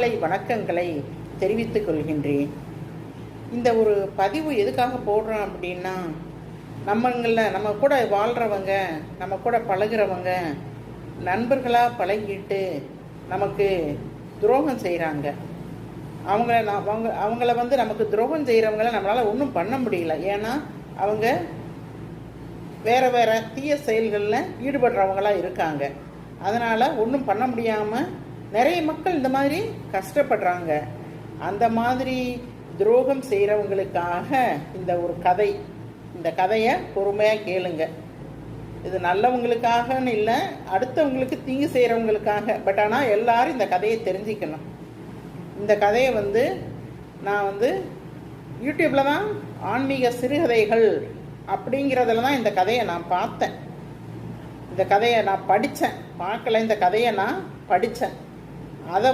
வணக்கங்களை தெரிவித்துக் கொள்கின்றேன். இந்த ஒரு பதிவு எதுக்காக போடுறோம் அப்படின்னா, நம்ம கூட வாழ்கிறவங்க, நம்ம கூட பழகிறவங்க நண்பர்களாக பழகிட்டு நமக்கு துரோகம் செய்கிறாங்க. அவங்கள நமக்கு துரோகம் செய்கிறவங்கள நம்மளால் ஒன்றும் பண்ண முடியல. ஏன்னா அவங்க வேறு தீய செயல்களில் ஈடுபடுறவங்களாக இருக்காங்க. அதனால் ஒன்றும் பண்ண முடியாமல் நிறைய மக்கள் இந்த மாதிரி கஷ்டப்படுறாங்க. அந்த மாதிரி துரோகம் செய்கிறவங்களுக்காக இந்த ஒரு கதை. இந்த கதையை பொறுமையாக கேளுங்க. இது நல்லவங்களுக்காகன்னு இல்லை, அடுத்தவங்களுக்கு தீங்கு செய்கிறவங்களுக்காக. பட் ஆனால் எல்லாரும் இந்த கதையை தெரிஞ்சுக்கணும். இந்த கதையை நான் யூடியூப்பில் தான் ஆன்மீக சிறுகதைகள் அப்படிங்கிறதுல தான் இந்த கதையை நான் பார்த்தேன். இந்த கதையை நான் படித்தேன், பார்க்கல. இந்த கதையை நான் படித்தேன். அதை